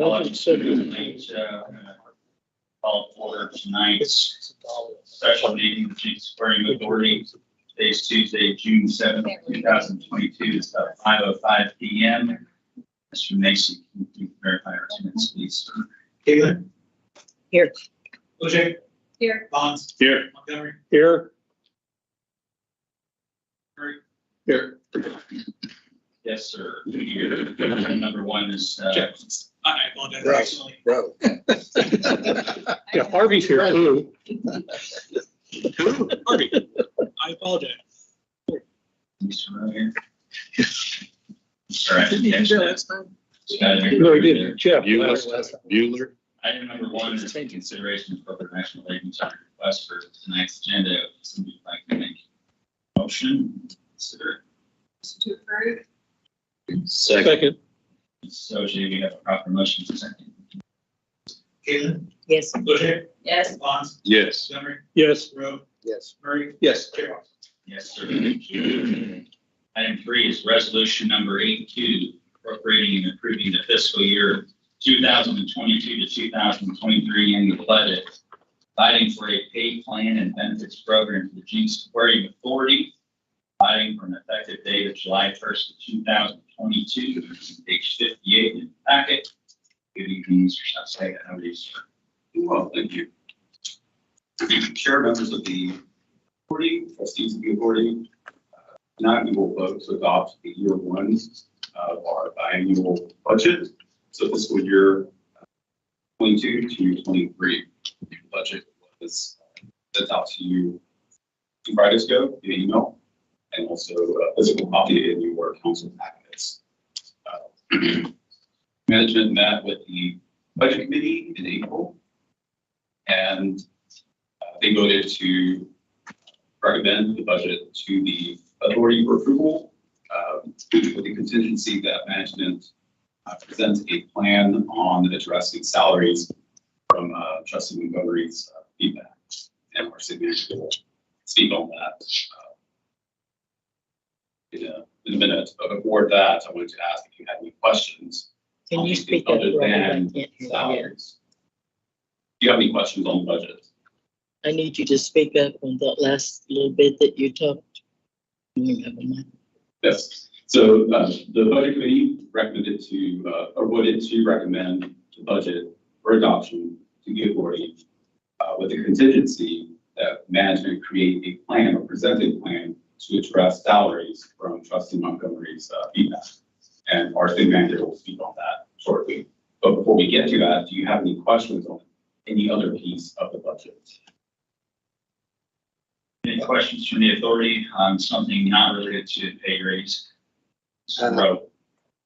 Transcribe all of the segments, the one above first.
call to order tonight's special meeting of the Jinx Aquarium Authority. Today's Tuesday, June 7th, 2022. It's about 5:05 p.m. Mr. Mason, can you verify our attendance, please? Taylor. Here. OJ. Here. Bonds. Here. Montgomery. Here. Here. Yes, sir. Here. Number one is I apologize. Bro. yeah, Harvey's here too. Harvey. I apologize. Mr. Rowe here. Sorry, I Didn't you didn't do catch that that. last time? No, he didn't. Jeff. Bueller. Item number one is consideration of corporate national agency request for tonight's agenda. If somebody would like to make a motion, consider it. To approve. Second. So, Jay, we have a proper motion for second. Taylor. Yes. OJ. Yes. Bonds. Yes. Montgomery. Yes. Rowe. Yes. Murray. Yes. J-Rock. Yes, sir. Thank you. Item three is resolution number 82, appropriating and approving the fiscal year 2022 to 2023 annual budget, providing for a pay plan and benefits program for the Jinx Aquarium Authority, providing for an effective date of July 1st, 2022, page 58 in the packet. Good evening, Mr. Shasega. How are you, sir? Well, thank you. Chair, members of the authority, trustees of the authority, tonight we will vote to adopt the year one of our biannual budget. So fiscal year 22 to 23 budget was sent out to you 2 Fridays ago via email, and also a physical copy in your council packets. Management met with the budget committee in April, and they voted to recommend the budget to the authority for approval, with the contingency that management presents a plan on addressing salaries from Trustee Montgomery's feedback, and our city manager will speak on that in a minute. But before that, I wanted to ask if you had any questions. Can you anything speak up? other Robert? I than can't hear you. salaries? Do you have any questions on the budget? I need you to speak up on that last little bit that you talked. You have a mic. Yes. So the budget committee recommended to, or voted to recommend the budget for adoption to the authority with the contingency that management create a plan or present a plan to address salaries from Trustee Montgomery's feedback. And our city manager will speak on that shortly. But before we get to that, do you have any questions on any other piece of the budget? Any questions from the authority on something not related to pay raise? Mr. Rowe.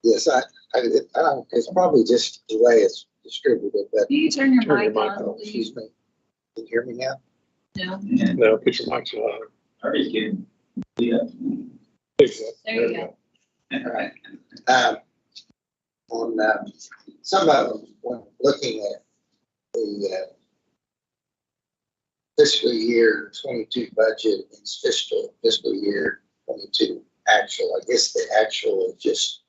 Yes, it's probably just the way it's distributed, but. Can you turn your mic on, Oh, please? excuse me. Can you hear me now? No, No, put your mic on. Already kidding. Yeah. there you go. All right. On some of them, when looking at the fiscal year 22 budget and fiscal year 22 actual, I guess the actual is just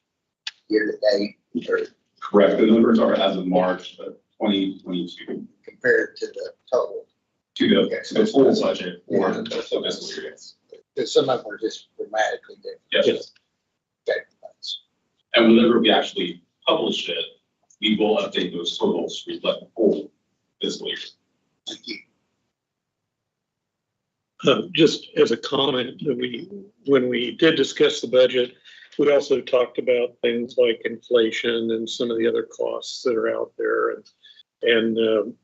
year to date or Correct. The numbers are as of March of 2022 compared to the total. to the, Okay. to the full budget for Yeah. the fiscal year. Because some of them are just dramatically different. Yes. Okay, thanks. And whenever we actually publish it, we will update those totals to reflect the full fiscal year. Thank you. Just as a comment, that when we did discuss the budget, we also talked about things like inflation and some of the other costs that are out there. And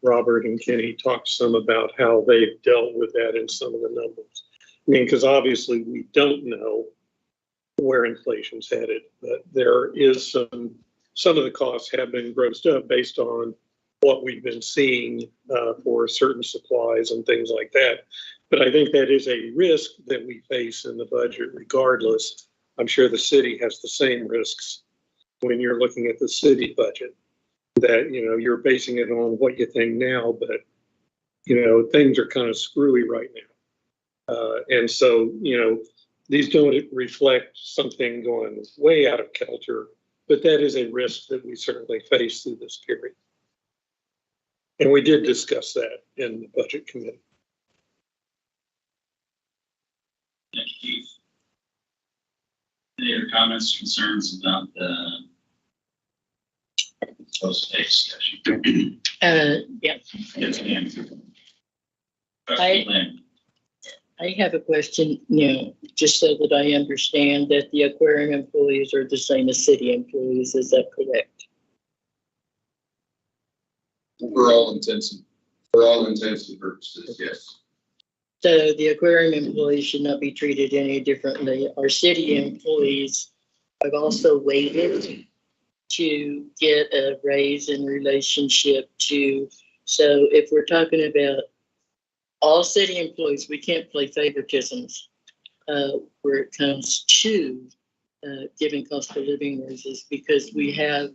Robert and Kenny talked some about how they've dealt with that in some of the numbers. I mean, because obviously we don't know where inflation's headed, but there is some of the costs have been grossed up based on what we've been seeing for certain supplies and things like that. But I think that is a risk that we face in the budget regardless. I'm sure the city has the same risks when you're looking at the city budget, that, you're basing it on what you think now, but, things are kind of screwy right now. And so, these don't reflect something going way out of kilter, but that is a risk that we certainly face through this period. And we did discuss that in the budget committee. Thank you, Keith. Any other comments, concerns about the post-pay discussion? Yeah, Yes, ma'am. Trustee Lynn. I have a question now, just so that I understand that the aquarium employees are the same as city employees. Is that correct? For all intents and purposes, yes. So the aquarium employees should not be treated any differently. Our city employees have also waited to get a raise in relationship to, so if we're talking about all city employees, we can't play favoritisms where it comes to giving cost of living raises, because we have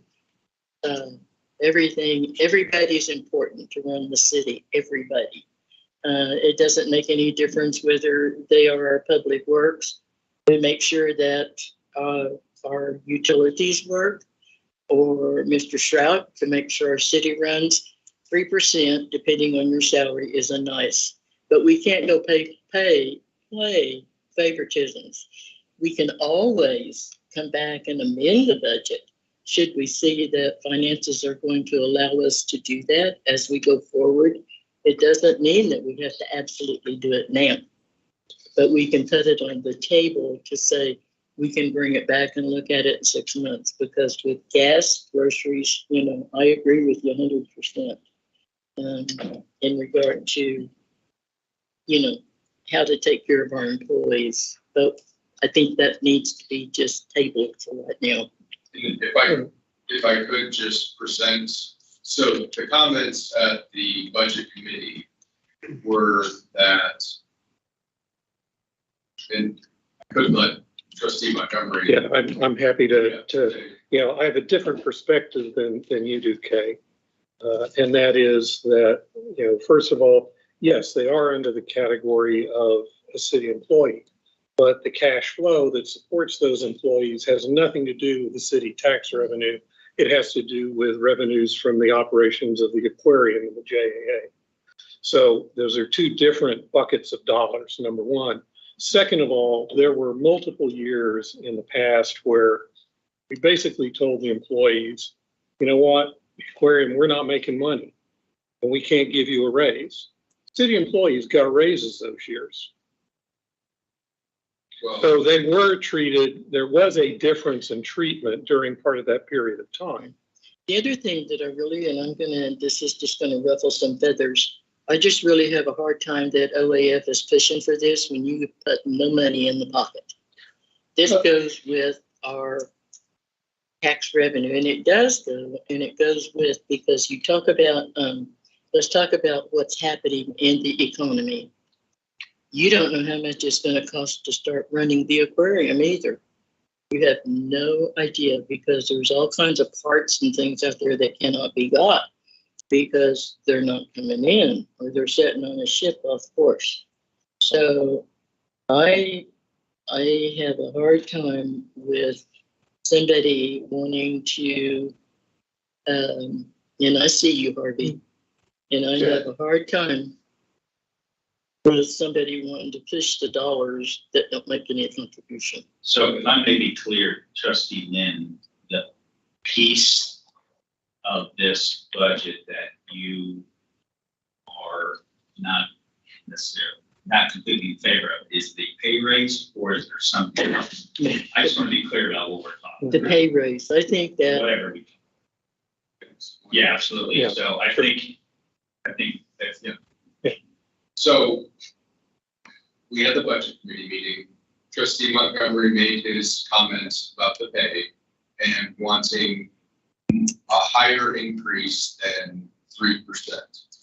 everything, everybody's important to run the city, everybody. It doesn't make any difference whether they are our public works. We make sure that our utilities work, or Mr. Stroud to make sure our city runs. 3%, depending on your salary, is a nice, but we can't go play favoritisms. We can always come back and amend the budget should we see that finances are going to allow us to do that as we go forward. It doesn't mean that we have to absolutely do it now, but we can put it on the table to say we can bring it back and look at it in 6 months, because with gas, groceries, I agree with you 100% in regard to, how to take care of our employees. But I think that needs to be just tabled for right now. If I could just present, so the comments at the budget committee were that, and I could let Trustee Montgomery. Yeah, I'm happy to, I have a different perspective than you do, Kay. And that is that, first of all, yes, they are under the category of a city employee, but the cash flow that supports those employees has nothing to do with the city tax revenue. It has to do with revenues from the operations of the aquarium and the JAA. So those are two different buckets of dollars, number one. Second of all, there were multiple years in the past where we basically told the employees, you know what, aquarium, we're not making money and we can't give you a raise. City employees got raises those years. Well, So they were treated, there was a difference in treatment during part of that period of time. The other thing that I really, and this is just gonna ruffle some feathers, I just really have a hard time that OAF is pushing for this when you put no money in the pocket. This goes with our tax revenue, and it does go, and it goes with, because you talk about, let's talk about what's happening in the economy. You don't know how much it's gonna cost to start running the aquarium either. You have no idea, because there's all kinds of parts and things out there that cannot be got because they're not coming in, or they're sitting on a ship off course. So I have a hard time with somebody wanting to, and I see you, Harvey, and I have a hard time with somebody wanting to push the dollars that don't make any contribution. So if I may be clear, Trustee Lynn, the piece of this budget that you are not necessarily, not completely in favor of is the pay raise, or is there something else? I just want to be clear about what we're talking The pay raise, I think about. that, Whatever we can. Yeah, absolutely. Yeah. So I think that's, so we had the budget committee meeting. Trustee Montgomery made his comments about the pay and wanting a higher increase than 3%,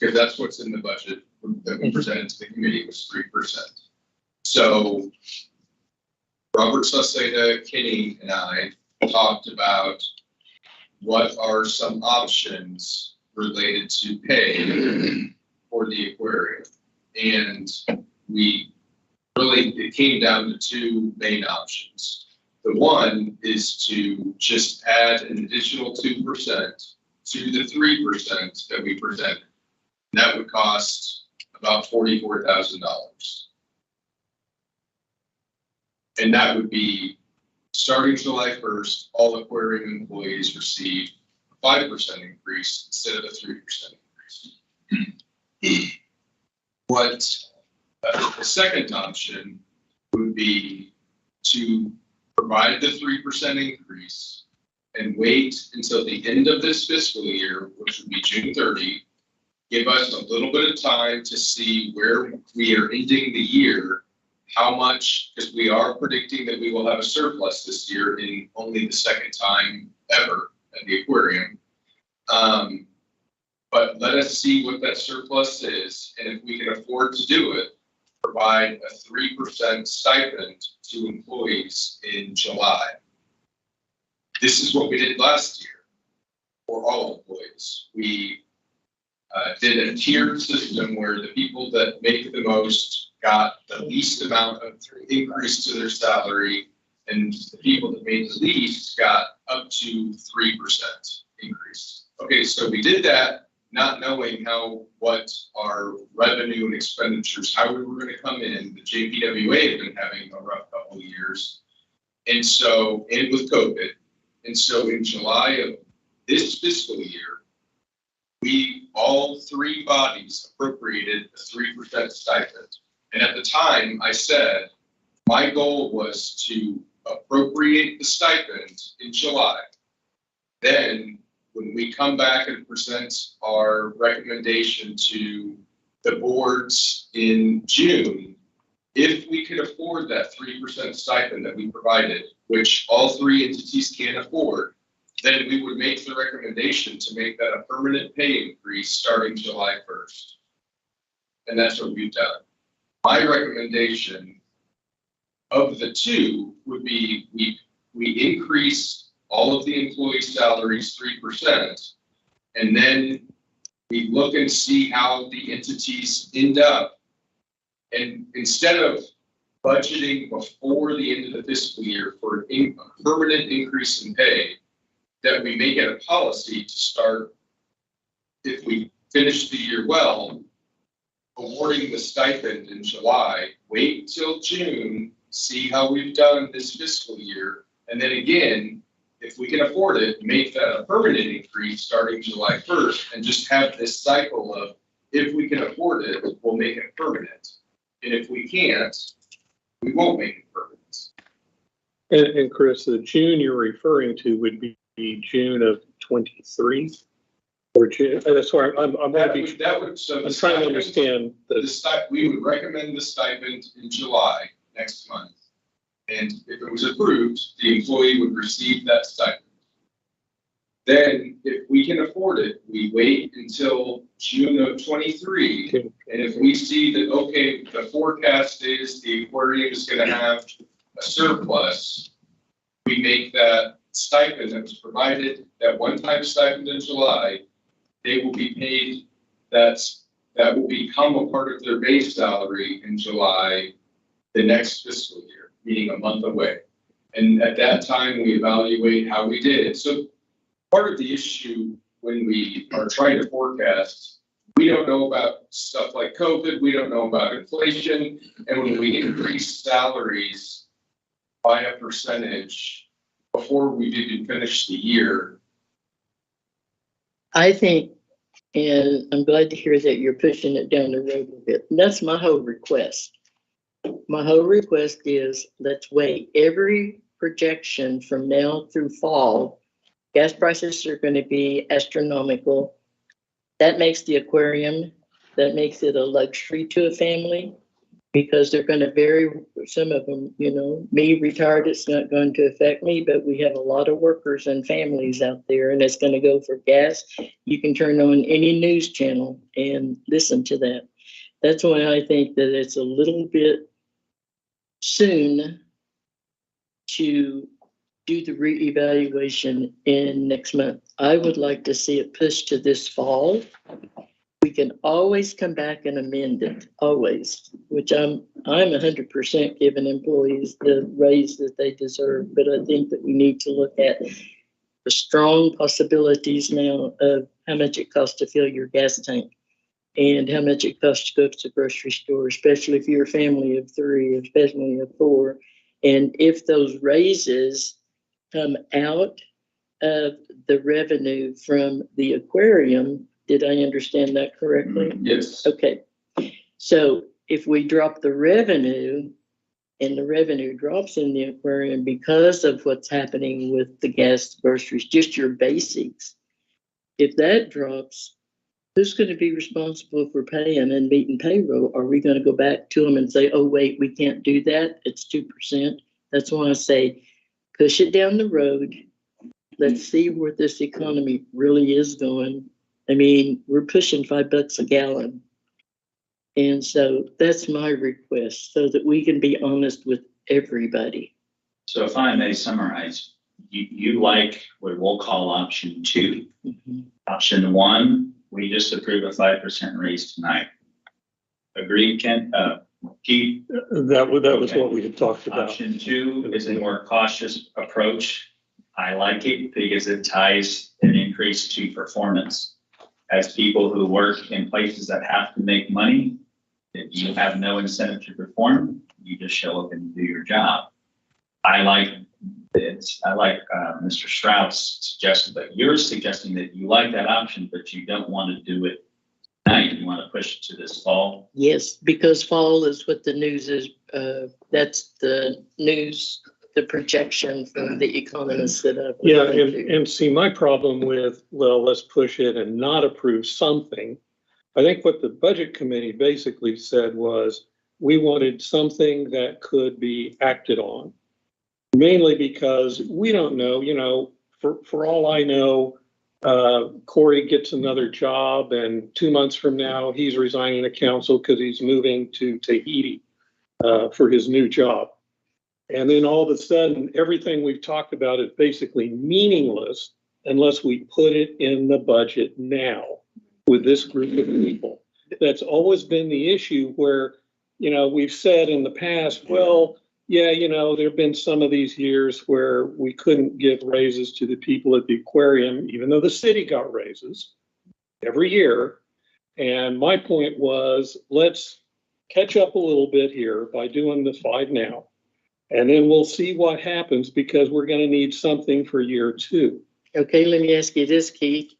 because that's what's in the budget that we presented to the committee was 3%. So Robert Sauceda, Kenny, and I talked about what are some options related to pay for the aquarium. And it came down to two main options. The one is to just add an additional 2% to the 3% that we presented. That would cost about $44,000. And that would be starting July 1st, all aquarium employees receive a 5% increase instead of a 3% increase. What the second option would be to provide the 3% increase and wait until the end of this fiscal year, which would be June 30, give us a little bit of time to see where we are ending the year, how much, because we are predicting that we will have a surplus this year in only the second time ever at the aquarium. But let us see what that surplus is, and if we can afford to do it, provide a 3% stipend to employees in July. This is what we did last year for all employees. We did a tiered system where the people that make the most got the least amount of increase to their salary, and the people that made the least got up to 3% increase. Okay, so we did that not knowing what our revenue and expenditures, how we were going to come in. The JPWA had been having a rough couple of years, and with COVID. And so in July of this fiscal year, all three bodies appropriated a 3% stipend. And at the time, I said my goal was to appropriate the stipend in July. Then, when we come back and present our recommendation to the boards in June, if we could afford that 3% stipend that we provided, which all three entities can afford, then we would make the recommendation to make that a permanent pay increase starting July 1st. And that's what we've done. My recommendation of the two would be we increase all of the employee salaries 3%, and then we look and see how the entities end up. And instead of budgeting before the end of the fiscal year for a permanent increase in pay, that we make it a policy to start, if we finish the year well, awarding the stipend in July, wait till June, see how we've done this fiscal year, and then again, if we can afford it, make that a permanent increase starting July 1st, and just have this cycle of, if we can afford it, we'll make it permanent. And if we can't, we won't make it permanent. And Chris, the June you're referring to would be June of 23, or June. That's why I'm trying to understand we would recommend the stipend in July next month. And if it was approved, the employee would receive that stipend. Then, if we can afford it, we wait until June of 23. Okay. And if we see that, okay, the forecast is the aquarium is going to have a surplus, we make that stipend that was provided, that one-time stipend in July, they will be paid, that will become a part of their base salary in July the next fiscal year, meaning a month away. And at that time, we evaluate how we did. So part of the issue when we are trying to forecast, we don't know about stuff like COVID, we don't know about inflation, and when we increase salaries by a percentage before we've even finished the year. I think, and I'm glad to hear that you're pushing it down the road a bit. And that's my whole request. My whole request is, let's wait. Every projection from now through fall, gas prices are going to be astronomical. That makes the aquarium, that makes it a luxury to a family, because they're going to vary. Some of them, me retired, it's not going to affect me, but we have a lot of workers and families out there, and it's going to go for gas. You can turn on any news channel and listen to that. That's why I think that it's a little bit soon to do the reevaluation in next month. I would like to see it pushed to this fall. We can always come back and amend it, always, which I'm 100% giving employees the raise that they deserve. But I think that we need to look at the strong possibilities now of how much it costs to fill your gas tank and how much it costs to go to the grocery store, especially if you're a family of 3, especially of 4. And if those raises come out of the revenue from the aquarium, did I understand that correctly? Yes. Okay. So if we drop the revenue and the revenue drops in the aquarium because of what's happening with the gas, groceries, just your basics, if that drops, who's going to be responsible for paying and meeting payroll? Are we going to go back to them and say, oh, wait, we can't do that? It's 2%. That's why I say push it down the road. Let's see where this economy really is going. I mean, we're pushing $5 a gallon. And so that's my request so that we can be honest with everybody. So if I may summarize, you like what we'll call option 2. Mm-hmm. Option 1, we just approved a 5% raise tonight. Agreed, Ken? Keith? That was what we had talked about. Option 2 is a more cautious approach. I like it because it ties an increase to performance. As people who work in places that have to make money, if you have no incentive to perform, you just show up and do your job. I like this. I like Mr. Stroud's suggestion, but you're suggesting that you like that option, but you don't want to do it tonight. You want to push it to this fall. Yes, because fall is what the news is. That's the news, the projection from the economists that I've Yeah, listened to. and see, my problem with, well, let's push it and not approve something. I think what the budget committee basically said was we wanted something that could be acted on. Mainly because we don't know, for all I know, Corey gets another job and 2 months from now, he's resigning the council because he's moving to Tahiti for his new job. And then all of a sudden, everything we've talked about is basically meaningless unless we put it in the budget now with this group of people. That's always been the issue where, we've said in the past, well, yeah, there've been some of these years where we couldn't give raises to the people at the aquarium, even though the city got raises every year. And my point was, let's catch up a little bit here by doing the 5 now. And then we'll see what happens because we're going to need something for year 2. Okay, let me ask you this, Keith.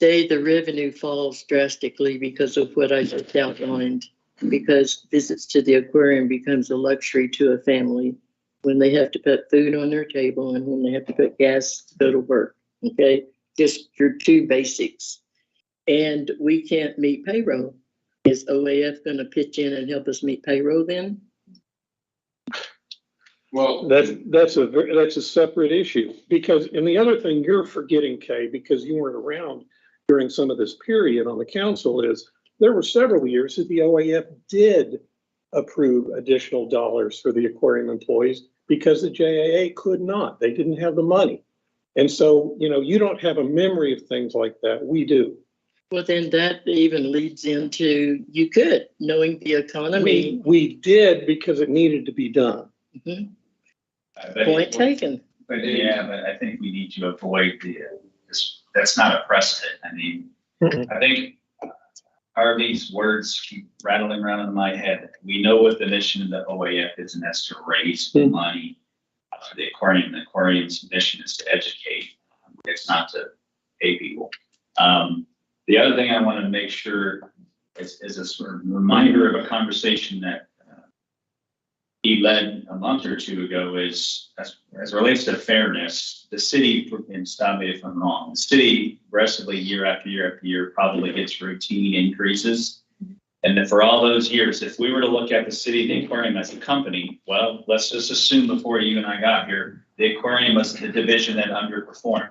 Say the revenue falls drastically because of what I just outlined, because visits to the aquarium becomes a luxury to a family when they have to put food on their table and when they have to put gas to go to work. Okay, just your 2 basics. And we can't meet payroll. Is OAF going to pitch in and help us meet payroll then? Well, That's a separate issue because, and the other thing you're forgetting, Kay, because you weren't around during some of this period on the council, is there were several years that the OAF did approve additional dollars for the aquarium employees because the JAA could not. They didn't have the money. And so, you don't have a memory of things like that. We do. Well, then that even leads into you could, knowing the economy. We did because it needed to be done. Mhm. But Point taken. But I think we need to avoid that's not a precedent. I mean, I think Harvey's words keep rattling around in my head. We know what the mission of the OAF is, and that's to raise money for the aquarium. The aquarium's mission is to educate. It's not to pay people. The other thing I want to make sure is a sort of reminder of a conversation that he led a month or 2 ago is, as it relates to fairness, the city, and stop me if I'm wrong, the city aggressively year after year after year probably gets routine increases. And that for all those years, if we were to look at the city of the aquarium as a company, well, let's just assume before you and I got here, the aquarium was the division that underperformed.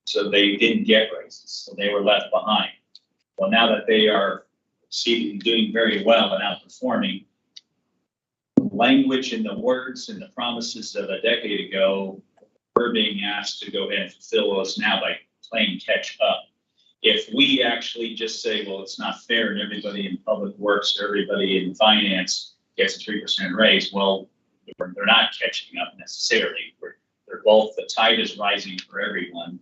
So they didn't get raises, so they were left behind. Well, now that they are doing very well and outperforming, language and the words and the promises of a decade ago, we're being asked to go ahead and fulfill those now by playing catch up. if we actually just say, well, it's not fair and everybody in public works, everybody in finance gets a 3% raise, well, they're not catching up necessarily. They're both, the tide is rising for everyone.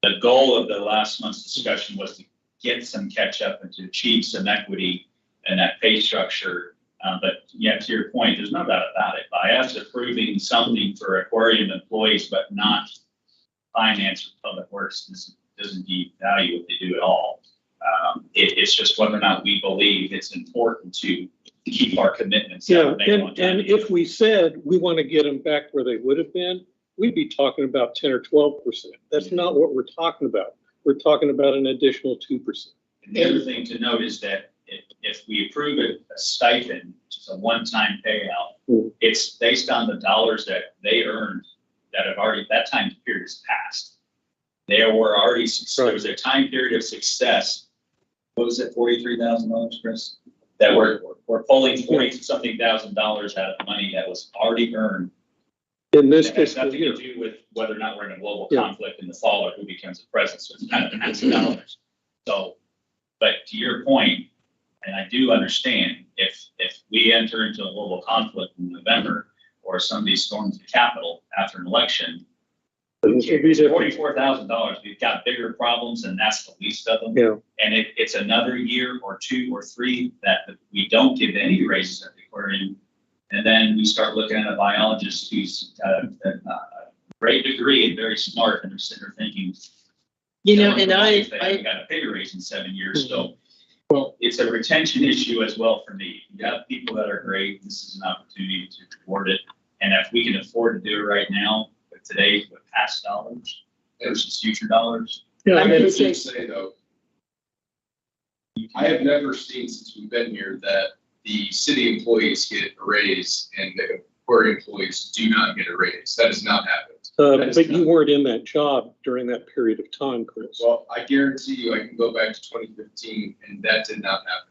The goal of the last month's discussion was to get some catch up and to achieve some equity in that pay structure. But yeah, to your point, there's no doubt about it. By us approving something for aquarium employees, but not finance or public works, doesn't devalue what they do at all. It's just whether or not we believe it's important to keep our commitments. Yeah, and if we said we want to get them back where they would have been, we'd be talking about 10 or 12%. That's not what we're talking about. We're talking about an additional 2%. And the other thing to note is that if we approve a stipend, which is a one-time payout, it's based on the dollars that they earned that have already, that time period is passed. They were already, there was a time period of success. What was it, $43,000, Chris? That we're pulling 40-something thousand dollars out of money that was already earned. In this It has fiscal nothing year. to do with whether or not we're in a global Yeah. conflict in the fall or who becomes the president. So it's not $1,000 dollars. So, but to your point, and I do understand if we enter into a global conflict in November or somebody storms the Capitol after an election, Things will be different. $44,000, we've got bigger problems and that's the least of them. Yeah. And it's another year or 2 or 3 that we don't give any raises at the aquarium. And then we start looking at a biologist who's got a great degree and very smart and they're sitting there thinking, You know, and they haven't I, got a pay raise in 7 years. Mhm. So Well, it's a retention issue as well for me. You got people that are great. This is an opportunity to reward it. And if we can afford to do it right now, with today, with past dollars versus future dollars. yeah, I and would it's- just say though, I have never seen since we've been here that the city employees get a raise and the aquarium employees do not get a raise. That has not happened. but you weren't in that job during that period of time, Chris. Well, I guarantee you, I can go back to 2015 and that did not happen.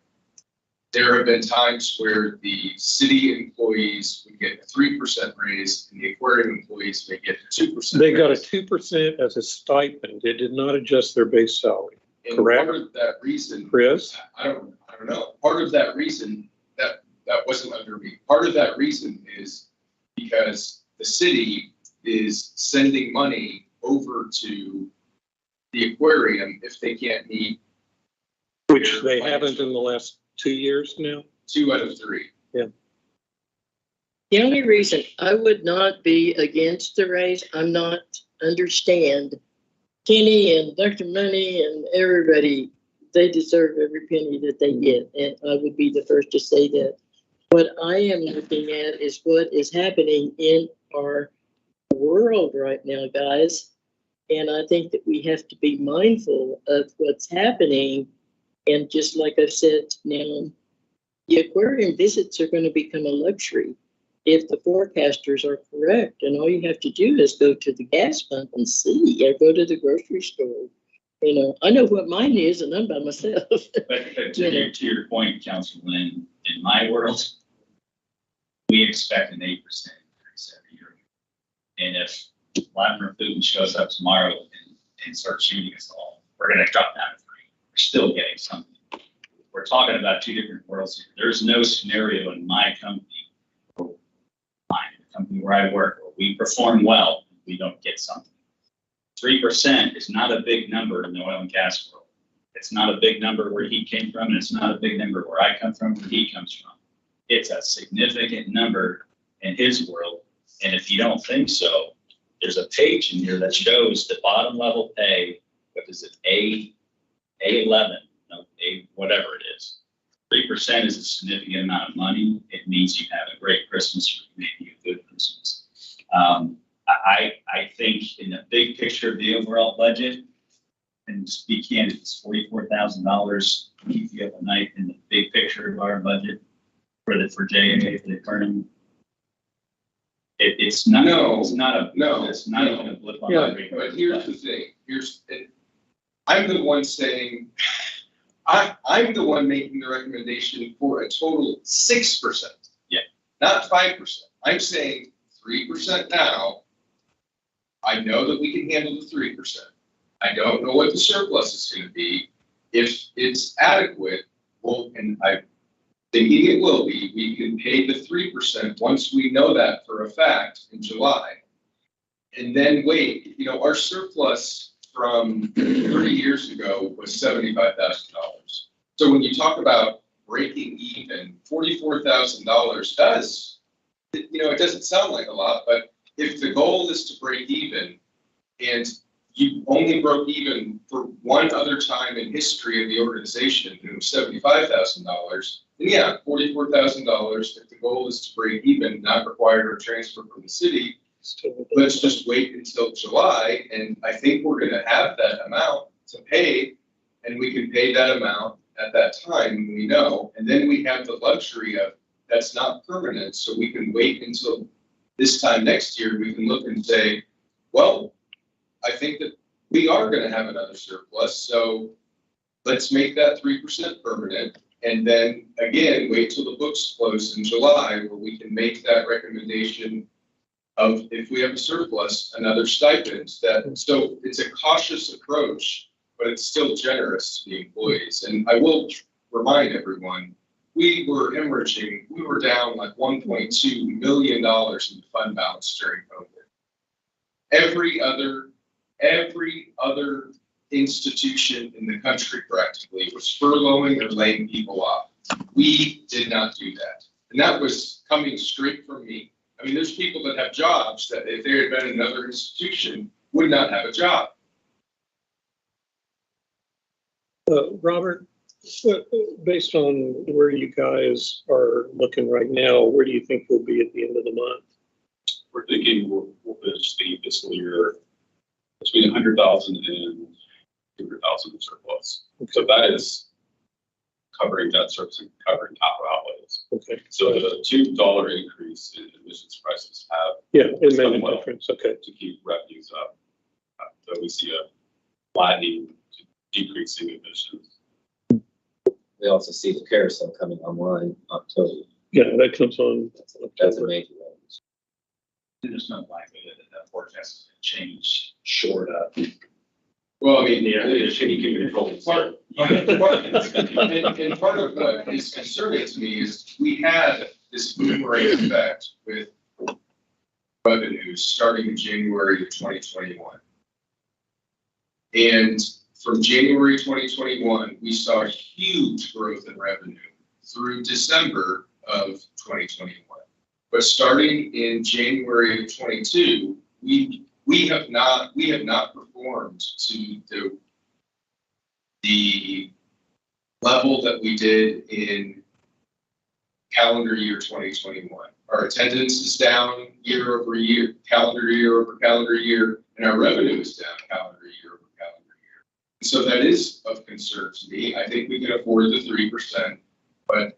There have been times where the city employees would get a 3% raise and the aquarium employees may get a 2%. They got a raise. 2% as a stipend. It did not adjust their base salary. And correct. part of that reason, Chris? I don't know. Part of that reason that wasn't under me. Part of that reason is because the city is sending money over to the aquarium if they can't meet Which they haven't in the last 2 years now. 2 out of 3. the only reason I would not be against the raise, I'm not, understand Kenny and Dr. Money and everybody, they deserve every penny that they get. And I would be the first to say that. What I am looking at is what is happening in our world right now, guys. And I think that we have to be mindful of what's happening. And just like I've said now, the aquarium visits are going to become a luxury if the forecasters are correct. And all you have to do is go to the gas pump and see, or go to the grocery store. You know, I know what mine is, and I'm by myself. But to your point, Councilman, in my world, we expect an 8% increase every year. And if Vladimir Putin shows up tomorrow and starts shooting us all, we're going to drop down to 3. We're still getting something. We're talking about 2 different worlds here. There's no scenario in my company, or mine, the company where I work, where we perform well, we don't get something. 3% is not a big number in the oil and gas world. It's not a big number where he came from, and it's not a big number where I come from, where he comes from. It's a significant number in his world. And if you don't think so, there's a page in here that shows the bottom level pay. What is it? A11, no, A, whatever it is. 3% is a significant amount of money. It means you have a great Christmas, or maybe a good Christmas. I think in the big picture of the overall budget, and to be candid, it's $44,000 to keep you up at night in the big picture of our budget for JAA, for the current. It's not. No, It's not a. no, It's not no. even a blip on Yeah, my radar. But here's the thing, I'm the one saying, I'm the one making the recommendation for a total 6%. Yeah. Not 5%. I'm saying 3% now. I know that we can handle the 3%. I don't know what the surplus is gonna be. If it's adequate, well, and I'm thinking it will be, we can pay the 3% once we know that for a fact in July. And then wait, our surplus from 30 years ago was $75,000. So when you talk about breaking even, $44,000 does, it doesn't sound like a lot, but if the goal is to break even and you only broke even for one other time in history of the organization, and it was $75,000, then yeah, $44,000. If the goal is to break even, not required or transfer from the city, let's just wait until July, and I think we're gonna have that amount to pay, and we can pay that amount at that time when we know, and then we have the luxury of, that's not permanent, so we can wait until this time next year, we can look and say, well, I think that we are gonna have another surplus, so let's make that 3% permanent, and then again, wait till the books close in July, where we can make that recommendation of, if we have a surplus, another stipend. So it's a cautious approach, but it's still generous to the employees. And I will remind everyone, we were hemorrhaging, we were down like $1.2 million in the fund balance during COVID. Every other institution in the country practically was furloughing or laying people off. We did not do that. And that was coming straight from me. I mean, there's people that have jobs that if they had been in another institution would not have a job. Robert, based on where you guys are looking right now, where do you think we'll be at the end of the month? We're thinking we'll finish the fiscal year between 100,000 and 200,000 in surplus. So that is covering debt service and covering capital outlays. Okay. So the $2 increase in admissions prices have Yeah, it made a somewhat difference. Okay. to keep revenues up. So we see a flattening to decreasing admissions. We also see the carousel coming online October. Yeah, that comes on. That's a major one. There's no likelihood that forecast is going to change short of. Well, I mean, The city can control it. part of what is concerning to me is we had this boomerang effect with revenues starting in January of 2021. And from January 2021, we saw huge growth in revenue through December of 2021. But starting in January of 22, we have not performed to the level that we did in calendar year 2021. Our attendance is down year over year, calendar year over calendar year, and our revenue is down calendar year over calendar year. So that is of concern to me. I think we can afford the 3%, but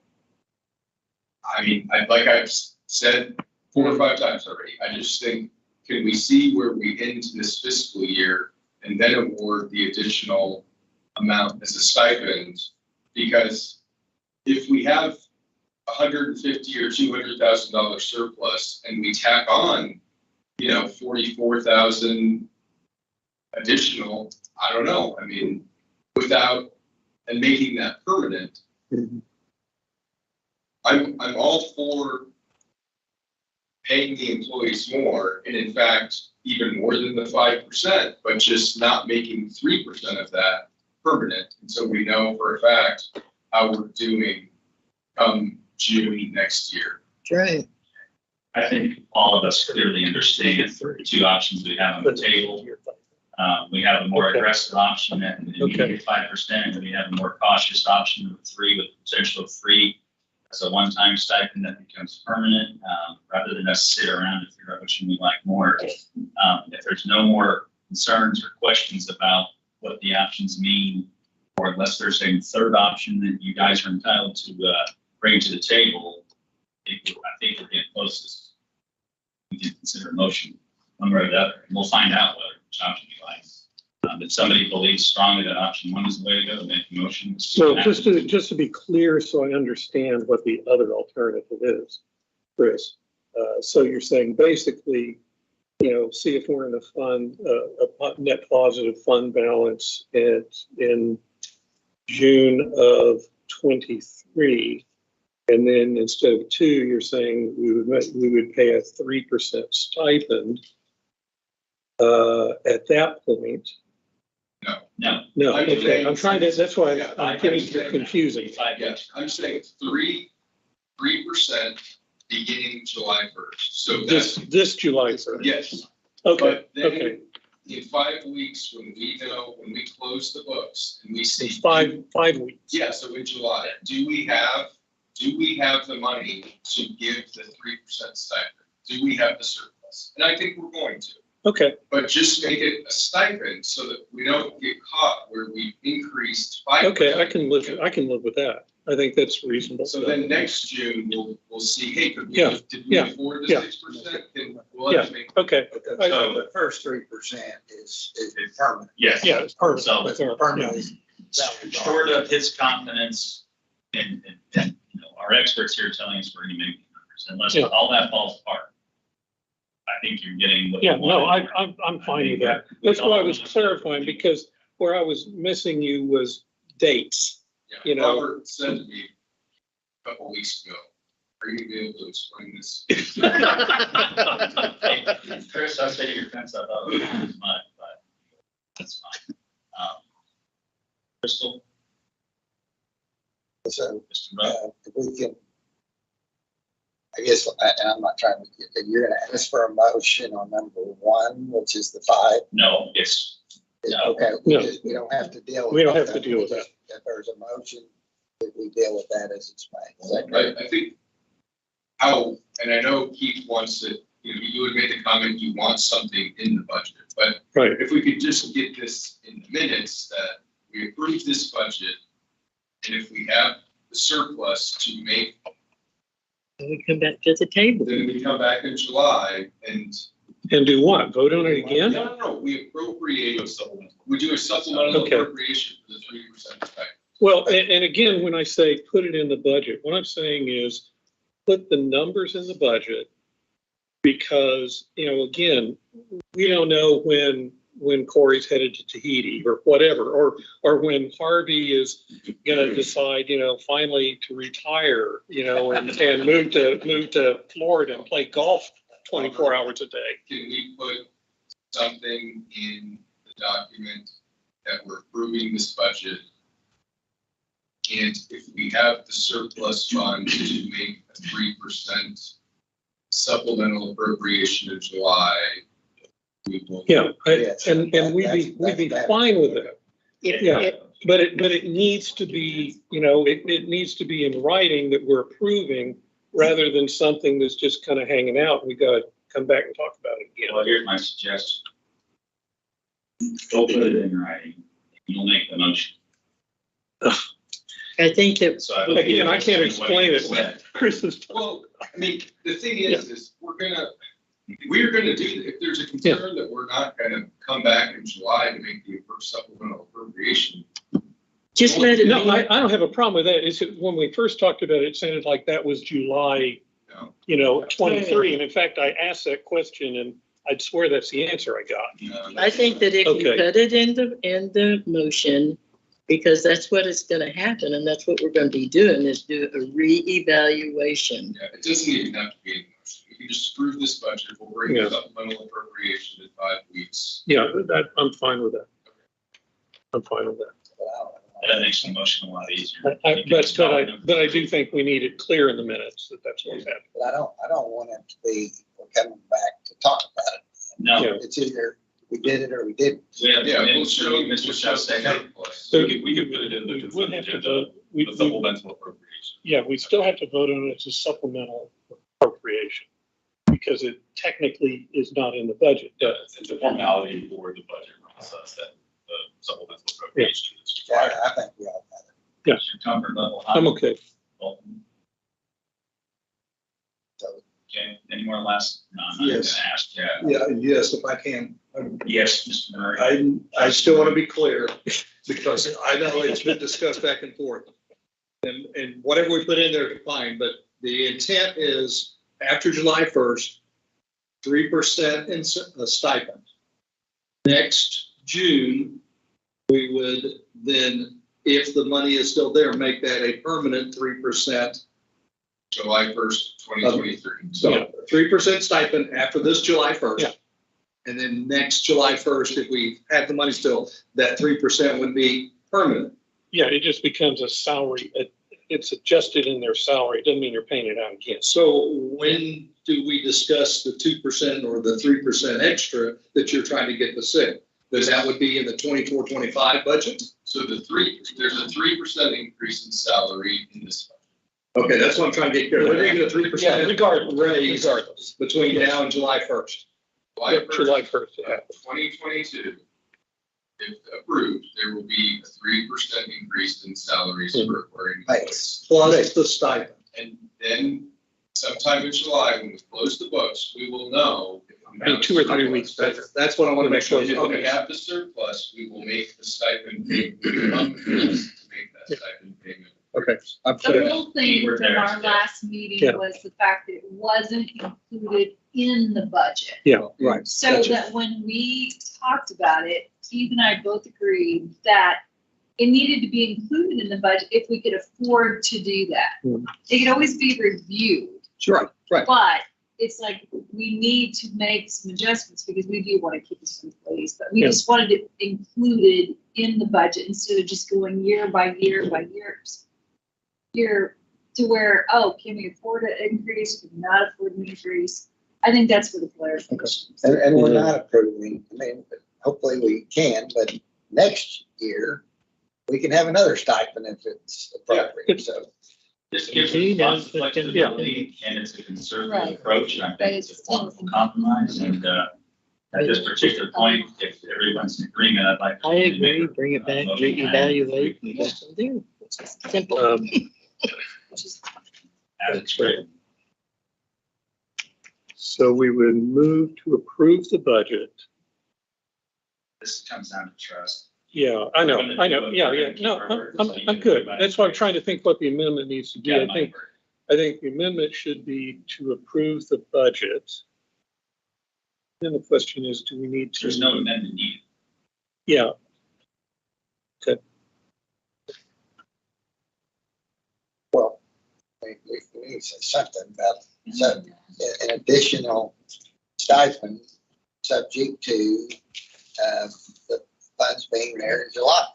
I mean, like I've said 4 or 5 times already, I just think, can we see where we end this fiscal year and then award the additional amount as a stipend? Because if we have $150,000 or $200,000 surplus and we tack on, 44,000 additional, I don't know. I mean, and making that permanent, I'm all for paying the employees more, and in fact, even more than the 5%, but just not making 3% of that permanent until we know for a fact how we're doing come June next year. That's right. I think all of us clearly understand the 2 options we have on the table. We have a more aggressive option at the immediate 5%, and we have a more cautious option of 3 with potential of 3 as a one-time stipend that becomes permanent, rather than us sit around and figure out which one we like more. If there's no more concerns or questions about what the options mean, or unless there's a third option that you guys are entitled to bring to the table, I think we're getting closest. We can consider a motion one way or the other, and we'll find out which option we like. If somebody believes strongly that option 1 is the way to go, make a motion. So just to be clear, so I understand what the other alternative is, Chris. So you're saying basically see if we're in a fund, a net positive fund balance in June of 23. And then instead of 2, you're saying we would pay a 3% stipend at that point. No. No, I'm okay, saying- I'm trying to, that's why Yeah, I'm getting confusing. Yes, I'm saying 3% beginning July 1st. So This that's, July 1st. yes. Okay, But okay. then in 5 weeks, when we close the books and we see. It's 5 weeks. Yeah, so in July, do we have the money to give the 3% stipend? Do we have the surplus? And I think we're going to. Okay, But just make it a stipend so that we don't get caught where we increased 5%. okay, I can live with that. I think that's reasonable. So then next June, we'll see, hey, did Yeah, we yeah, afford the yeah. 6%? Then we'll Yeah. have to make. Okay, Okay, so the first 3% is permanent. Yes. yeah, it's perfect. So, But the permanent is salary. Short of his confidence and, our experts here telling us we're gonna make the numbers, unless Yeah. all that falls apart. I think you're getting what you Yeah, no, wanted. I'm fine with that. That's why I was clarifying, because where I was missing you was dates. Yeah, You know. Robert said to me a couple weeks ago, are you gonna be able to explain this? Hey, Chris, I say your fence up, it's mud, but that's fine. Crystal, So, Mr. Rudd, if we can, I guess, and I'm not trying to, if you're gonna ask for a motion on number 1, which is the 5. no, it's, No. Okay, No. we don't have to deal with. We don't have to deal with that. If there's a motion, we deal with that as it's made. Is that correct? I think and I know Keith wants it, you would make the comment, you want something in the budget, but Right, if we could just get this in the minutes that we approve this budget, and if we have the surplus to make, We come back to the table. then we come back in July and. and do what? Vote on it again? No, we appropriate a supplemental. We do a supplemental Okay. appropriation for the 3% effect. Well, and again, when I say put it in the budget, what I'm saying is put the numbers in the budget, because, again, we don't know when Corey's headed to Tahiti or whatever, or when Harvey is gonna decide, finally to retire, and move to Florida and play golf 24 hours a day. Can we put something in the document that we're approving this budget? And if we have the surplus funds to make a 3% supplemental appropriation in July, we will. Yeah, Yes. and we'd be fine with it. Yeah. But it needs to be, it needs to be in writing that we're approving, rather than something that's just kind of hanging out. We gotta come back and talk about it well, again. here's my suggestion. Go put it in writing, you'll make the motion. I think that, So I Again, I can't explain it. Chris is. Well, I mean, the thing is we're gonna do, if there's a concern that we're not gonna come back in July to make the first supplemental appropriation. just let it No, be. I don't have a problem with that. It's when we first talked about it, it sounded like that was July, No. 23. And in fact, I asked that question and I'd swear that's the answer I got. I think that if you Okay. put it in the motion, because that's what is gonna happen, and that's what we're gonna be doing, is do a reevaluation. Yeah, it doesn't even have to be in the motion. We can just approve this budget. We'll bring Yeah. the supplemental appropriation in 5 weeks. Yeah, I'm fine with that. I'm fine with that. But I don't know. That makes the motion a lot easier. But I do think we need it clear in the minutes that that's what's happening. But I don't want it to be, we're coming back to talk about it. No, Yeah. It's either we did it or we didn't. we have, Yeah, we'll and show Mr. Chastain, surplus. So We could put it in the we would consent have to agenda, vote. We- the supplemental appropriation. Yeah, we still have to vote on it as a supplemental appropriation, because it technically is not in the budget. Yeah, it's a formality for the budget process that the supplemental appropriation is Yeah, required. I think we all got it. your comfort level. high? I'm okay. Okay, any more last? No, I'm not gonna Yes. ask, yeah. Yeah, yes, if I can. Yes, Mr. Murray. I still want to be clear, because I know it's been discussed back and forth. And whatever we put in there is fine, but the intent is after July 1st, 3% in a stipend. Next June, we would then, if the money is still there, make that a permanent 3%. July 1st, 2023. So 3% stipend after this July 1st. Yeah. And then next July 1st, if we have the money still, that 3% would be permanent. Yeah, it just becomes a salary. It's adjusted in their salary. It doesn't mean you're paying it out again. So when do we discuss the 2% or the 3% extra that you're trying to get to SIP? Because that would be in the 24-25 budget? So there's a 3% increase in salary in this budget. Okay, that's what I'm trying to get clear. We're going to get a 3% raise Regardless. between now and July 1st. July 1st. Yeah. 2022, if approved, there will be a 3% increase in salaries for requiring. Base. Plus the stipend. And then sometime in July, when we close the books, we will know. if we have In 2 or 3 surplus. weeks. That's what I want to make sure. If we Okay. have the surplus, we will make the stipend payment. To make that stipend payment. Okay. I'm The sorry. whole thing We're from there. our last meeting Yeah. was the fact that it wasn't included in the budget. Yeah. Right. So Gotcha. that when we talked about it, Keith and I both agreed that it needed to be included in the budget if we could afford to do that. Hmm. It could always be reviewed, Sure. Right. but it's like, we need to make some adjustments because we do want to keep this in place. But we Yeah. just wanted it included in the budget instead of just going year by year by year to where, oh, can we afford an increase? Can we not afford an increase? I think that's where the clarification is. And we're not approving, I mean, hopefully we can, but next year, we can have another stipend if it's appropriate, so. This gives us lots of flexibility and it's a Right. conservative approach and I But think it's it's a wonderful compromise and, at this particular point, if everyone's in agreement, I'd like. to I agree, make bring it a back, motion and reevaluate, we and can go from there. It's simple. As it's written. So we would move to approve the budget. This comes down to trust. Yeah, I know. Yeah. No, I'm good. That's why I'm trying to think what the amendment needs to be. Yeah, I think the amendment should be to approve the budget. Then the question is, do we need to? There's no amendment needed. Yeah, Well, we need to say something about, so, an additional stipend subject to, the funds being there in July.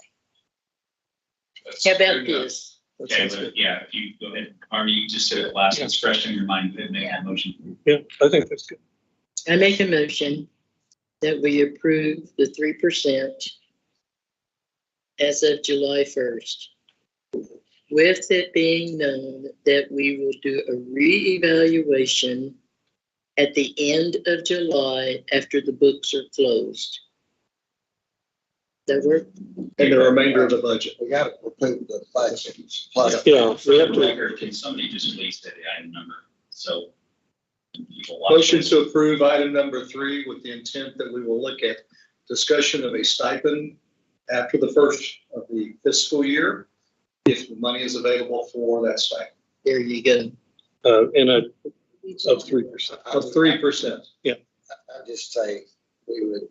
That's How about good enough. this? Okay, but yeah, if you go ahead, Arnie, you just said it last, it's fresh in your mind, go ahead and make that motion. yeah, I think that's good. I make a motion that we approve the 3% as of July 1st. With it being known that we will do a reevaluation at the end of July after the books are closed. That work? And the remainder of the budget. We got to approve the budget plus. Yeah, For we the have to, record, can somebody just please say the item number? So. people watch Motion this. to approve item number 3 with the intent that we will look at discussion of a stipend after the first of the fiscal year, if the money is available for that stipend There you go. in a, of 3%. of 3%. I just say we would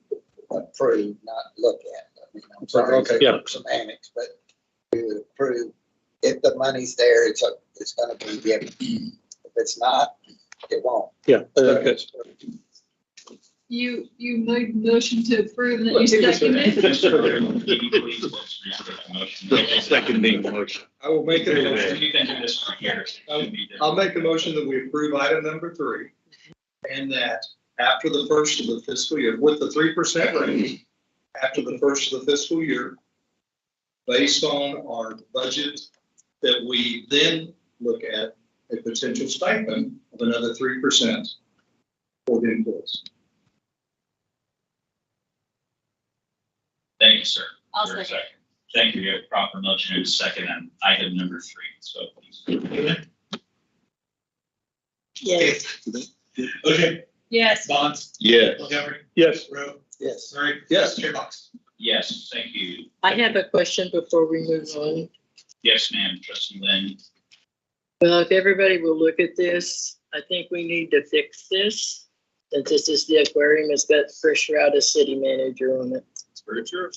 approve, not look at. I mean, I'm Sorry, sorry, okay. Yeah. for semantics, but we would approve. If the money's there, it's gonna be given. If it's not, it won't. Yeah, I think that's. You made motion to approve and then you Let's take a seconded it. Mr. Blair, can you please let's restate the motion? Seconding motion. I will make a If motion. you've been doing this for years, it should be different. I'll make a motion that we approve item number 3 and that after the first of the fiscal year, with the 3% raise, after the first of the fiscal year, based on our budget, that we then look at a potential stipend of another 3% for the employees. Thank you, sir. I'll For a second. Thank you. You have a proper motion and a second on item number 3. So please. Yes. Okay. Yes. Bonds. Yeah. Montgomery. Yes. Rowe. Yes. Murray. Yes. Chairbox. Yes, thank you. I have a question before we move on. Yes, ma'am, trustee Lynn. Well, if everybody will look at this, I think we need to fix this. That this is the aquarium, it's got Chris Shroud as city manager on it. It's very true.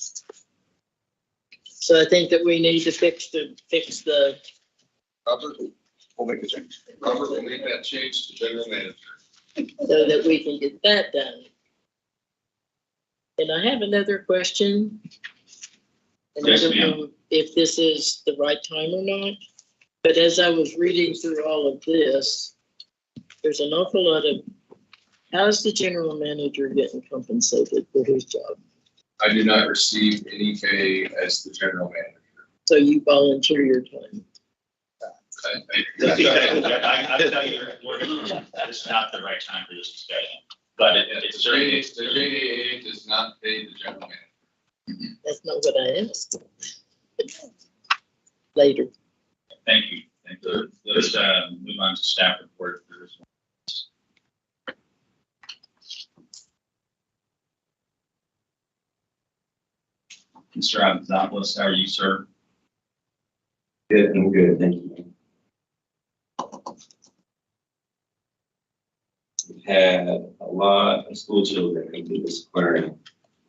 So I think that we need to fix the, Robert, we'll make a change. Robert will make that change to general manager. so that we can get that done. And I have another question. And I Yes, don't ma'am. know if this is the right time or not, but as I was reading through all of this, there's an awful lot of, how's the general manager getting compensated for his job? I do not receive any pay as the general manager. So you volunteer your time. I tell you, it's not the right time for this discussion, but it's The certainly. JAA does not pay the general manager. That's not what I asked. Later. Thank you. Thank you. Let's move on to staff report for this one. Mr. Abdopoulos, how are you, sir? Good, I'm good, thank you. We've had a lot of school children into this aquarium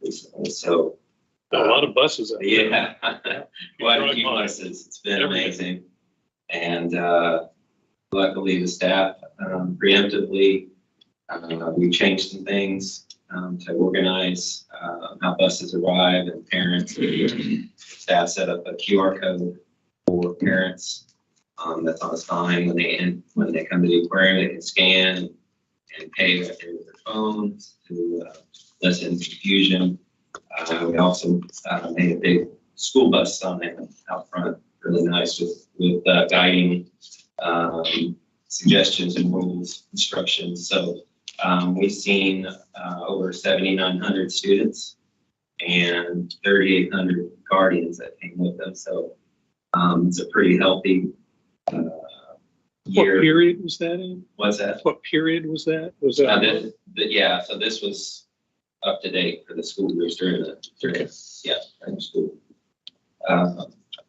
recently, so. A lot of buses out there. Yeah, quite a few buses. It's been amazing. And luckily the staff preemptively, we changed some things to organize how buses arrive and parents. Staff set up a QR code for parents that's on a sign when they come to the aquarium. They can scan and pay right there with their phones to lessen confusion. We also made a big school bus sign out front, really nice with guiding suggestions and rules, instructions. So we've seen over 7,900 students and 3,800 guardians that came with them. So it's a pretty healthy What year. period was that in? What's that? What period was that? Was that? Yeah, so this was up to date for the school years during the school.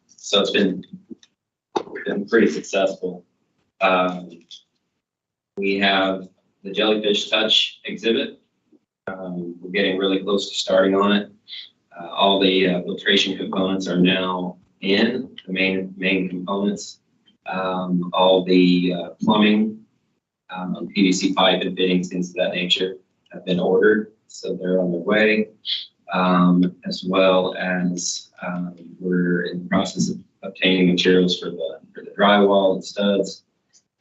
So it's been pretty successful. We have the Jellyfish Touch exhibit. We're getting really close to starting on it. All the filtration components are now in, the main components. All the plumbing, PVC pipe and fittings, things of that nature have been ordered, so they're on their way. As well as we're in the process of obtaining materials for the drywall and studs.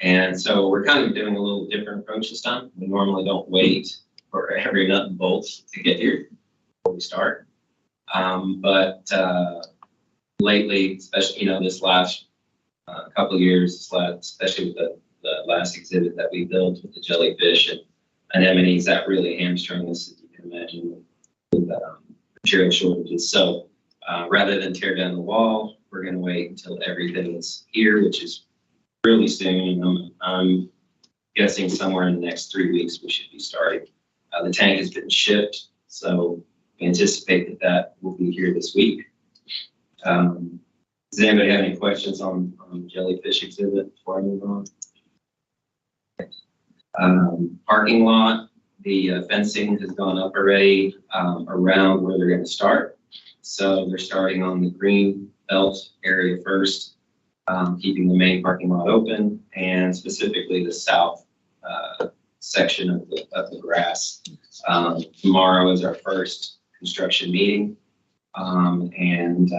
And so we're kind of doing a little different approach this time. We normally don't wait for every nut and bolt to get here before we start. But lately, especially, this last couple of years, especially with the last exhibit that we built with the jellyfish and anemones, that really hamstrung us, as you can imagine, with material shortages. So rather than tear down the wall, we're going to wait until everything is here, which is really soon. I'm guessing somewhere in the next 3 weeks we should be starting. The tank has been shipped, so we anticipate that will be here this week. Does anybody have any questions on the jellyfish exhibit before I move on? Parking lot, the fencing has gone up already around where they're going to start. So they're starting on the green belt area first, keeping the main parking lot open, and specifically the south section of the grass. Tomorrow is our first construction meeting, and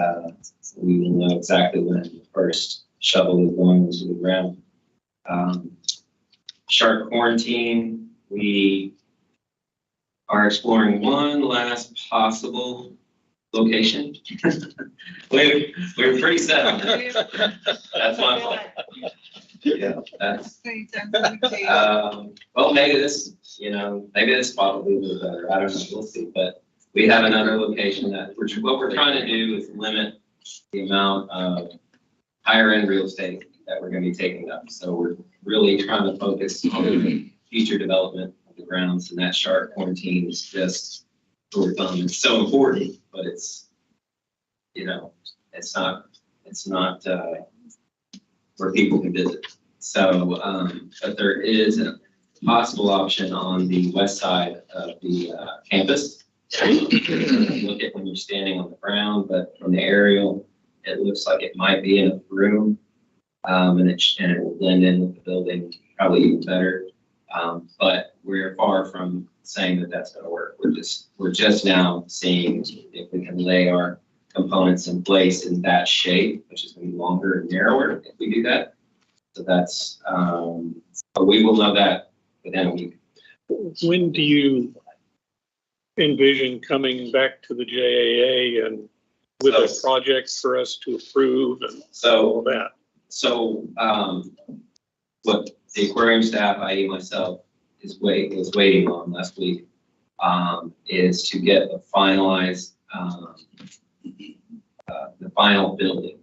we will know exactly when the first shovel is going into the ground. Shark quarantine, we are exploring one last possible location. We're pretty set on that. That's my fault. Yeah, that's, well, maybe this probably will be better. I don't know, we'll see. But we have another location that what we're trying to do is limit the amount of higher end real estate that we're going to be taking up. So we're really trying to focus on future development of the grounds, and that shark quarantine is just sort of it's so important, but it's not where people can visit. So, but there is possible option on the west side of the campus. Look at when you're standing on the ground, but from the aerial, it looks like it might be enough room. And it will blend in with the building probably even better. But we're far from saying that that's going to work. We're just now seeing if we can lay our components in place in that shape, which is going to be longer and narrower if we do that. So that's, but we will know that within a week. When do you envision coming back to the JAA and with a project for us to approve and all that? So, what the aquarium staff, i.e. myself, was waiting on last week, is to get the finalized, the final building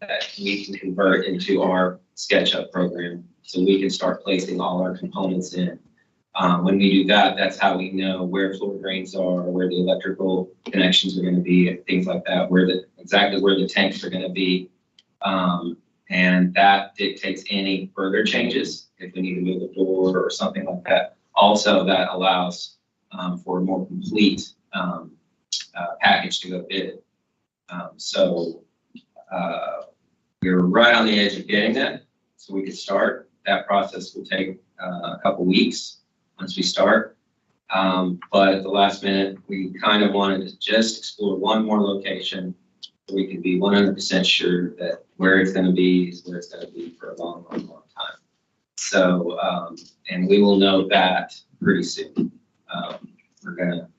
that we can convert into our SketchUp program, so we can start placing all our components in. When we do that, that's how we know where floor drains are, where the electrical connections are going to be, and things like that, exactly where the tanks are going to be. And that dictates any further changes if we need to move the door or something like that. Also, that allows for a more complete package to go bid. So we're right on the edge of getting that, so we could start. That process will take a couple weeks once we start. But at the last minute, we kind of wanted to just explore one more location so we could be 100% sure that where it's going to be is where it's going to be for a long, long, long time. So, and we will know that pretty soon. We're gonna,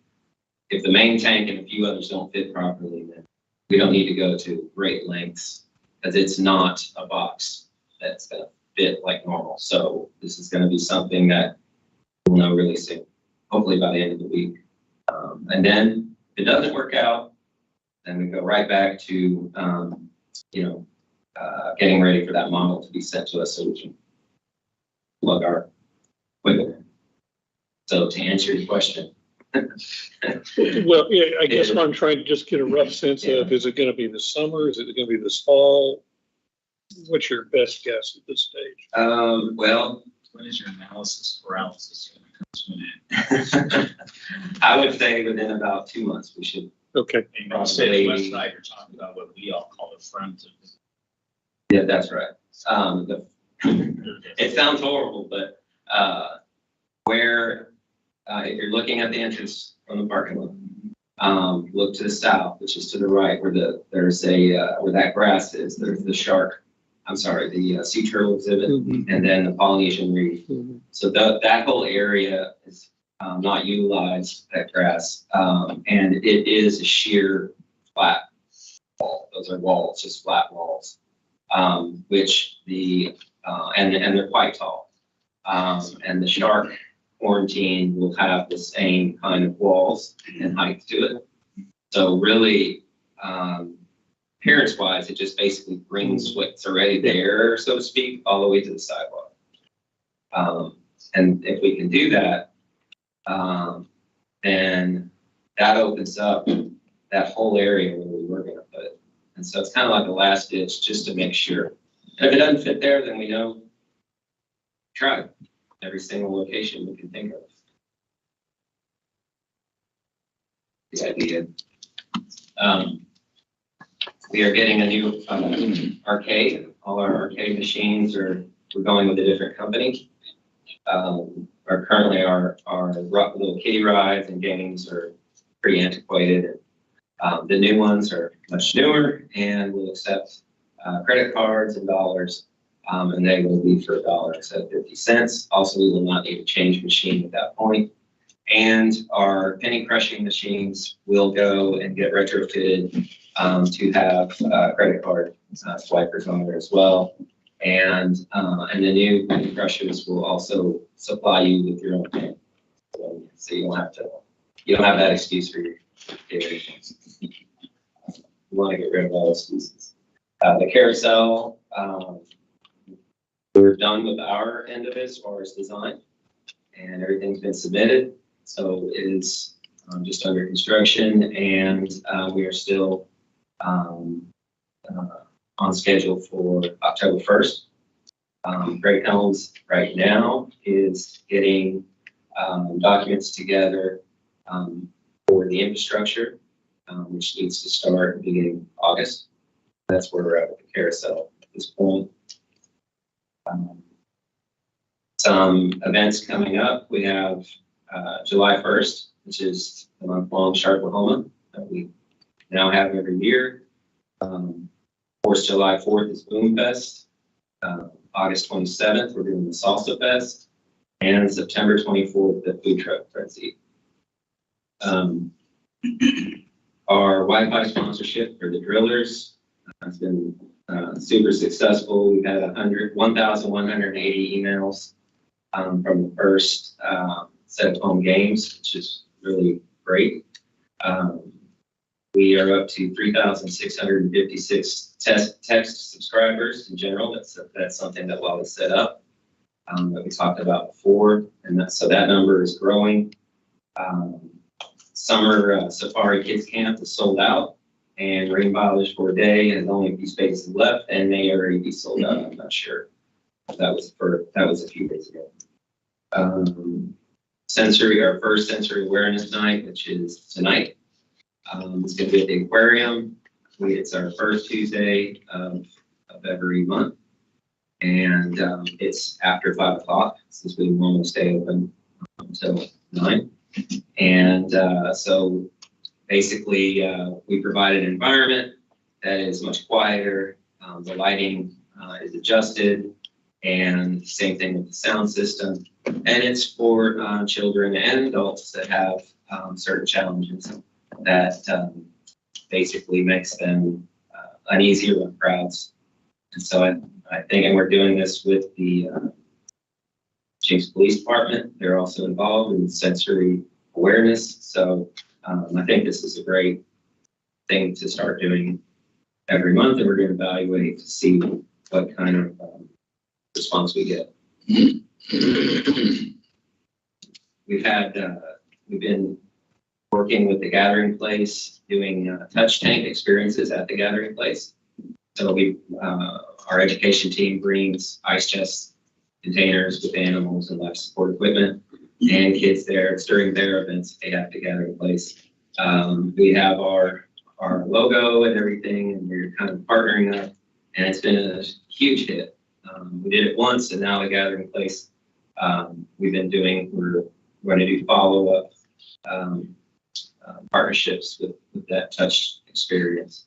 if the main tank and a few others don't fit properly, then we don't need to go to great lengths, because it's not a box that's going to fit like normal. So this is going to be something that we'll know really soon, hopefully by the end of the week. And then if it doesn't work out, then we go right back to, getting ready for that model to be sent to us so we can plug our equipment in. So to answer your question. Well, yeah, I guess what I'm trying to just get a rough sense of, is it going to be this summer? Is it going to be this fall? What's your best guess at this stage? Well, When is your analysis paralysis going to come to an end? I would say within about 2 months, we should. Okay. And when you say the west side, you're talking about what we all call the front of Yeah, that's right. It sounds horrible, but if you're looking at the entrance from the parking lot, look to the south, which is to the right, where where that grass is. There's the shark. I'm sorry, the sea turtle exhibit, and then the Polynesian reef. So that whole area is not utilized, that grass, and it is a sheer flat wall. Those are walls, just flat walls, which and they're quite tall. And the shark quarantine will have the same kind of walls and height to it. So really, appearance-wise, it just basically brings what's already there, so to speak, all the way to the sidewalk. And if we can do that, then that opens up that whole area where we were going to put it. And so it's kind of like a last ditch just to make sure. And if it doesn't fit there, then we know, try every single location we can think of. The idea. We are getting a new arcade. All our arcade machines we're going with a different company. Currently our little kiddie rides and games are pretty antiquated. The new ones are much newer and will accept credit cards and dollars, and they will be for $1 instead of 50 cents. Also, we will not need a change machine at that point. And our penny crushing machines will go and get retrofitted to have credit card swipers on there as well. And the new penny crushers will also supply you with your own pen, so you don't have that excuse for your daily things. You want to get rid of all excuses. The carousel, we're done with our end of it as far as design, and everything's been submitted. So it is just under construction, and we are still on schedule for October 1st. Greg Helms right now is getting documents together for the infrastructure, which needs to start beginning of August. That's where we're at with the carousel at this point. Some events coming up. We have July 1st, which is the month-long Sharklahoma that we now have every year. Of course, July 4th is Boom Fest. August 27th, we're doing the Salsa Fest. And September 24th, the Food Truck Frenzy. Our Wi-Fi sponsorship for the drillers has been super successful. We've had 1,180 emails from the first set of home games, which is really great. We are up to 3,656 text subscribers in general. That's something that Wally set up that we talked about before, and so that number is growing. Summer Safari Kids Camp is sold out, and Rain Mileage for a Day has only a few spaces left, and may already be sold out. I'm not sure. That was a few days ago. Our first sensory awareness night, which is tonight. It's going to be at the aquarium. It's our first Tuesday of every month, and it's after 5 o'clock since we normally stay open until 9. And so basically, we provide an environment that is much quieter. The lighting is adjusted, and same thing with the sound system. And it's for children and adults that have certain challenges that basically makes them uneasy around crowds. And so I think, and we're doing this with the Chiefs Police Department. They're also involved in sensory awareness. So I think this is a great thing to start doing every month, and we're going to evaluate to see what kind of response we get. We've been working with the Gathering Place, doing touch tank experiences at the Gathering Place. So our education team brings ice chest containers with animals and life support equipment, and kids there. It's during their events they have to Gathering Place. We have our logo and everything, and we're kind of partnering up, and it's been a huge hit. We did it once, and now the Gathering Place, we're going to do follow-up partnerships with that touch experience.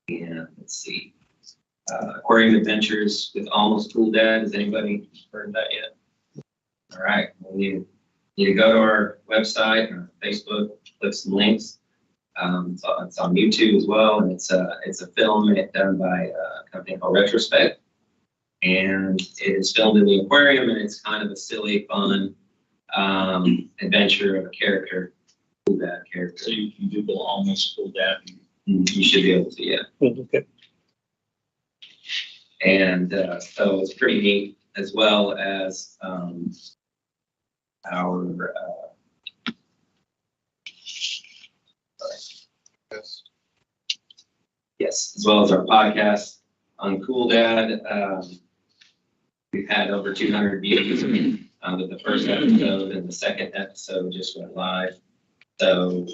And let's see, Aquarium Adventures with Almost Cool Dad. Has anybody heard that yet? All right, we need to go to our website or Facebook, click some links. It's on YouTube as well, and it's a film done by a company called Retrospect, and it is filmed in the aquarium, and it's kind of a silly, fun adventure of a character, Cool Dad character. So you can Google Almost Cool Dad. You should be able to, yeah. Okay. And so it's pretty neat, as well as our yes, as well as our podcast on Cool Dad. We've had over 200 views with the first episode, and the second episode just went live. So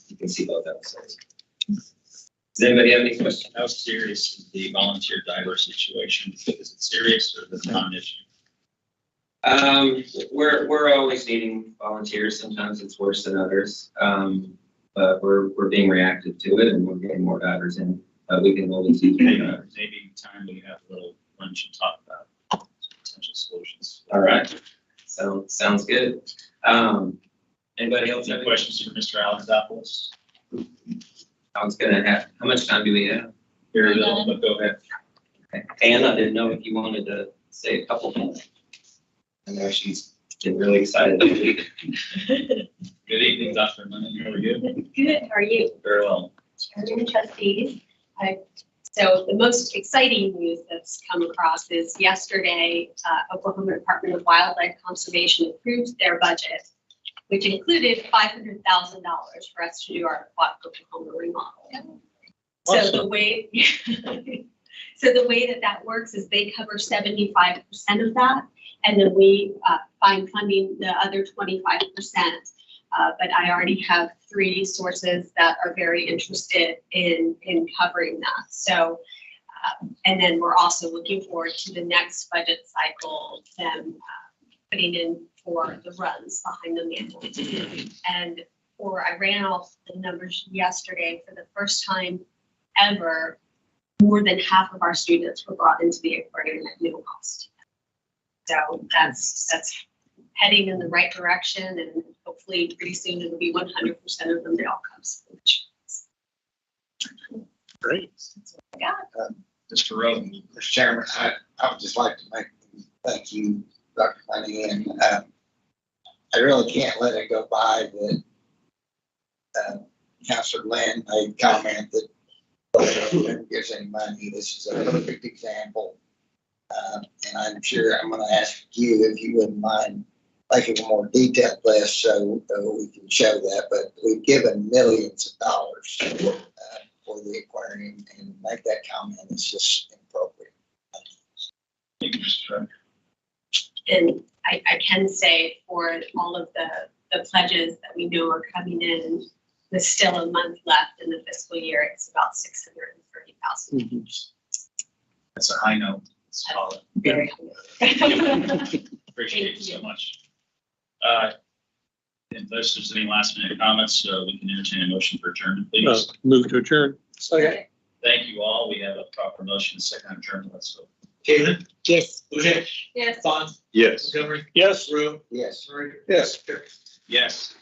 you can see both episodes. Does anybody have any questions? How serious is the volunteer diver situation? Is it serious or is it not an issue? We're always needing volunteers. Sometimes it's worse than others. But we're being reactive to it, and we're getting more divers in. We can always use more divers. Maybe time we have a little lunch and talk about potential solutions. All right. Sounds good. Anybody else have Any any questions for Mr. Alexopoulos? I was gonna have, how much time do we have? Very little, but go ahead. Okay. Anna, I didn't know if you wanted to say a couple things. I know she's been really excited this week. Good evening, Dr. Lennon. How are you? Good, how are you? Very well. Chairman and trustees. So the most exciting news that's come across is yesterday, Oklahoma Department of Wildlife Conservation approved their budget, which included $500,000 for us to do our Aquatic Oklahoma remodel. So the way, So the way that that works is they cover 75% of that, and then we find funding the other 25%. But I already have 3 sources that are very interested in covering that. So, and then we're also looking forward to the next budget cycle, them putting in for the runs behind the manual. And I ran off the numbers yesterday. For the first time ever, more than half of our students were brought into the aquarium at no cost. So that's heading in the right direction, and hopefully pretty soon it'll be 100% of them that all comes. Great. Mr. Rowe. Mr. Chairman, I would just like to thank you, Dr. Money, and I really can't let it go by that Councilor Lynn made comment that never gives any money. This is a perfect example. And I'm sure I'm going to ask you if you wouldn't mind making a more detailed list so we can show that. But we've given millions of dollars for the aquarium, and make that comment. It's just inappropriate. Thank you, Mr. Rowe. And I can say for all of the pledges that we know are coming in, there's still a month left in the fiscal year. It's about $630,000. That's a high note. It's solid. Very Appreciate it so much. Unless there's any last minute comments, we can entertain a motion for adjournment, please. Move to adjourn. Okay. Thank you all. We have a proper motion, second adjournment. Let's go. Caitlin? Yes. Okay. Yes. Bond? Yes. Montgomery? Yes. Rowe? Yes. Yes. Yes.